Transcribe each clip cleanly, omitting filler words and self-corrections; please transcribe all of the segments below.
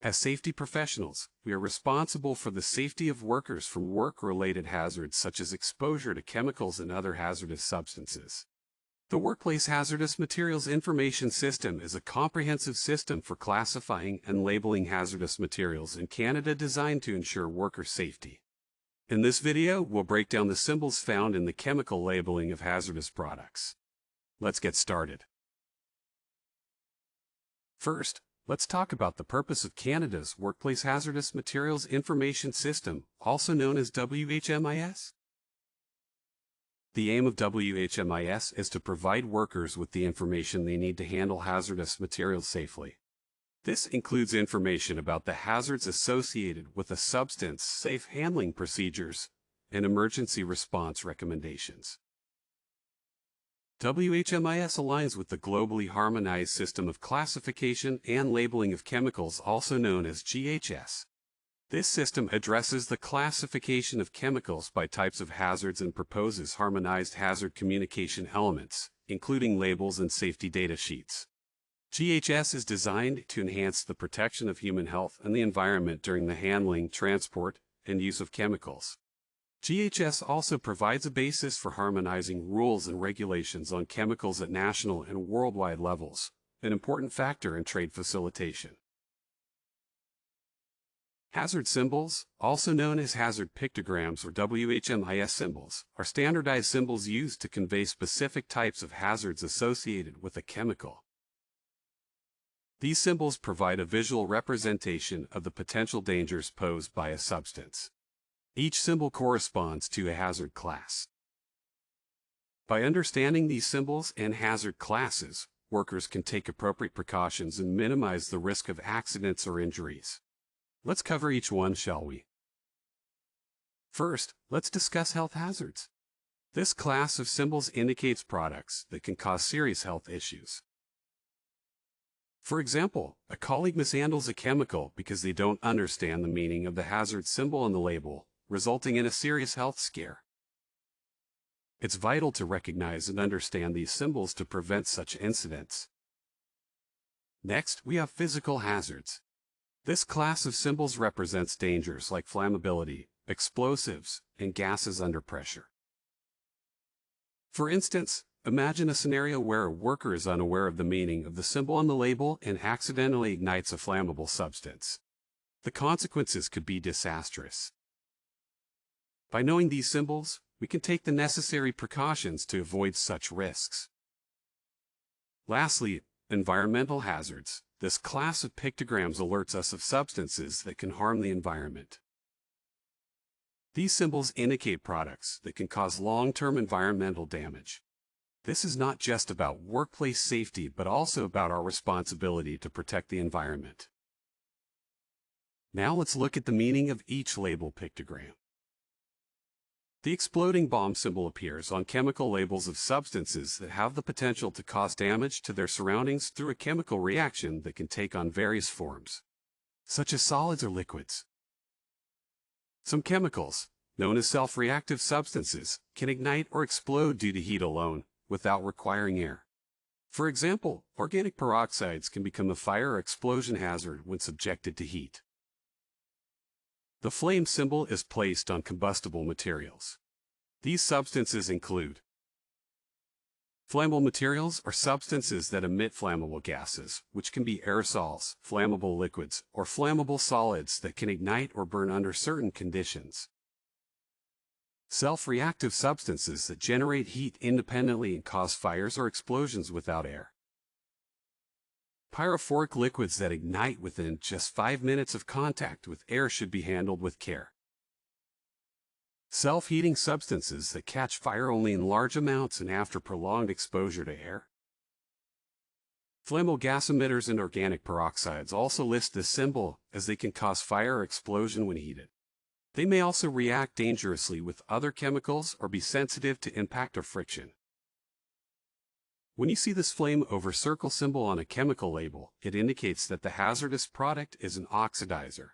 As safety professionals, we are responsible for the safety of workers from work-related hazards such as exposure to chemicals and other hazardous substances. The Workplace Hazardous Materials Information System is a comprehensive system for classifying and labeling hazardous materials in Canada designed to ensure worker safety. In this video, we'll break down the symbols found in the chemical labeling of hazardous products. Let's get started. First, let's talk about the purpose of Canada's Workplace Hazardous Materials Information System, also known as WHMIS. The aim of WHMIS is to provide workers with the information they need to handle hazardous materials safely. This includes information about the hazards associated with a substance, safe handling procedures, and emergency response recommendations. WHMIS aligns with the globally harmonized system of classification and labeling of chemicals, also known as GHS. This system addresses the classification of chemicals by types of hazards and proposes harmonized hazard communication elements, including labels and safety data sheets. GHS is designed to enhance the protection of human health and the environment during the handling, transport, and use of chemicals. GHS also provides a basis for harmonizing rules and regulations on chemicals at national and worldwide levels, an important factor in trade facilitation. Hazard symbols, also known as hazard pictograms or WHMIS symbols, are standardized symbols used to convey specific types of hazards associated with a chemical. These symbols provide a visual representation of the potential dangers posed by a substance. Each symbol corresponds to a hazard class. By understanding these symbols and hazard classes, workers can take appropriate precautions and minimize the risk of accidents or injuries. Let's cover each one, shall we? First, let's discuss health hazards. This class of symbols indicates products that can cause serious health issues. For example, a colleague mishandles a chemical because they don't understand the meaning of the hazard symbol on the label, resulting in a serious health scare. It's vital to recognize and understand these symbols to prevent such incidents. Next, we have physical hazards. This class of symbols represents dangers like flammability, explosives, and gases under pressure. For instance, imagine a scenario where a worker is unaware of the meaning of the symbol on the label and accidentally ignites a flammable substance. The consequences could be disastrous. By knowing these symbols, we can take the necessary precautions to avoid such risks. Lastly, environmental hazards. This class of pictograms alerts us of substances that can harm the environment. These symbols indicate products that can cause long-term environmental damage. This is not just about workplace safety, but also about our responsibility to protect the environment. Now let's look at the meaning of each label pictogram. The exploding bomb symbol appears on chemical labels of substances that have the potential to cause damage to their surroundings through a chemical reaction that can take on various forms, such as solids or liquids. Some chemicals, known as self-reactive substances, can ignite or explode due to heat alone, without requiring air. For example, organic peroxides can become a fire or explosion hazard when subjected to heat. The flame symbol is placed on combustible materials. These substances include flammable materials are substances that emit flammable gases, which can be aerosols, flammable liquids, or flammable solids that can ignite or burn under certain conditions. Self-reactive substances that generate heat independently and cause fires or explosions without air. Pyrophoric liquids that ignite within just 5 minutes of contact with air should be handled with care. Self-heating substances that catch fire only in large amounts and after prolonged exposure to air. Flammable gas emitters and organic peroxides also list this symbol, as they can cause fire or explosion when heated. They may also react dangerously with other chemicals or be sensitive to impact or friction. When you see this flame over circle symbol on a chemical label, it indicates that the hazardous product is an oxidizer.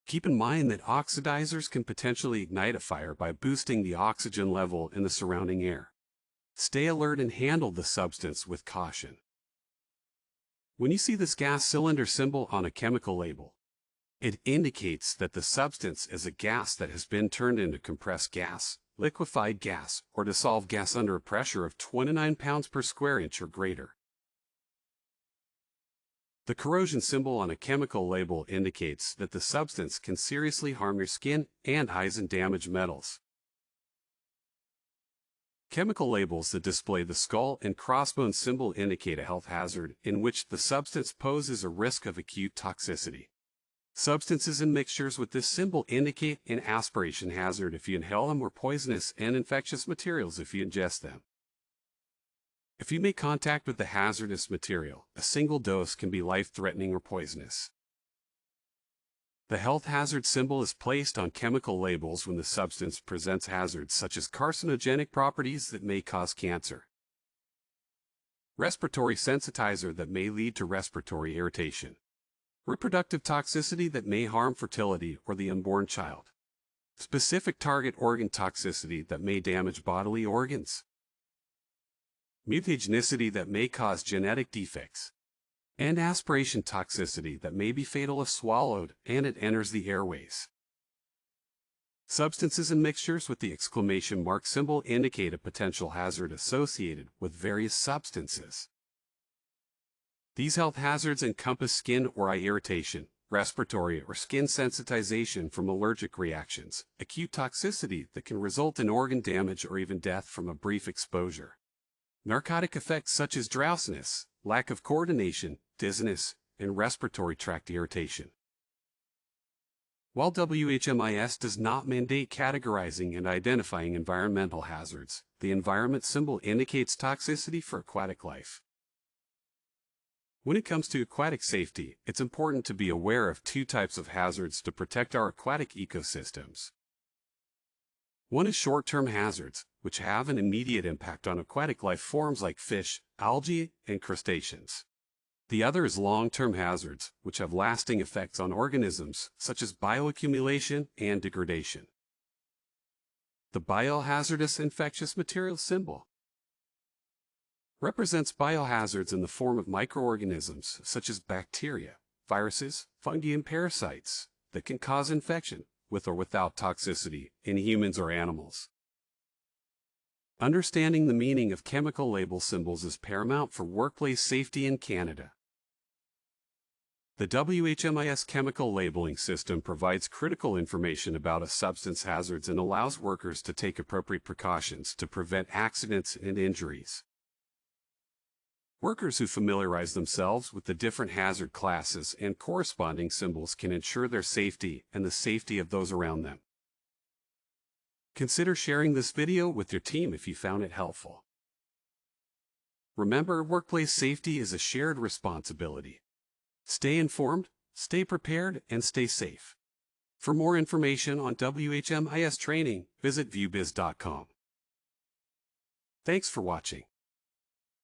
Keep in mind that oxidizers can potentially ignite a fire by boosting the oxygen level in the surrounding air. Stay alert and handle the substance with caution. When you see this gas cylinder symbol on a chemical label, it indicates that the substance is a gas that has been turned into compressed gas, liquefied gas, or dissolved gas under a pressure of 29 pounds per square inch or greater. The corrosion symbol on a chemical label indicates that the substance can seriously harm your skin and eyes and damage metals. Chemical labels that display the skull and crossbones symbol indicate a health hazard in which the substance poses a risk of acute toxicity. Substances and mixtures with this symbol indicate an aspiration hazard if you inhale them, or poisonous and infectious materials if you ingest them. If you make contact with the hazardous material, a single dose can be life-threatening or poisonous. The health hazard symbol is placed on chemical labels when the substance presents hazards such as carcinogenic properties that may cause cancer, respiratory sensitizer that may lead to respiratory irritation, reproductive toxicity that may harm fertility or the unborn child, specific target organ toxicity that may damage bodily organs, mutagenicity that may cause genetic defects, and aspiration toxicity that may be fatal if swallowed and it enters the airways. Substances and mixtures with the exclamation mark symbol indicate a potential hazard associated with various substances. These health hazards encompass skin or eye irritation, respiratory or skin sensitization from allergic reactions, acute toxicity that can result in organ damage or even death from a brief exposure, narcotic effects such as drowsiness, lack of coordination, dizziness, and respiratory tract irritation. While WHMIS does not mandate categorizing and identifying environmental hazards, the environment symbol indicates toxicity for aquatic life. When it comes to aquatic safety, it's important to be aware of two types of hazards to protect our aquatic ecosystems. One is short-term hazards, which have an immediate impact on aquatic life forms like fish, algae, and crustaceans. The other is long-term hazards, which have lasting effects on organisms, such as bioaccumulation and degradation. The biohazardous infectious material symbol represents biohazards in the form of microorganisms, such as bacteria, viruses, fungi, and parasites, that can cause infection, with or without toxicity, in humans or animals. Understanding the meaning of chemical label symbols is paramount for workplace safety in Canada. The WHMIS chemical labeling system provides critical information about a substance hazards and allows workers to take appropriate precautions to prevent accidents and injuries. Workers who familiarize themselves with the different hazard classes and corresponding symbols can ensure their safety and the safety of those around them. Consider sharing this video with your team if you found it helpful. Remember, workplace safety is a shared responsibility. Stay informed, stay prepared, and stay safe. For more information on WHMIS training, visit viewbiz.com. Thanks for watching.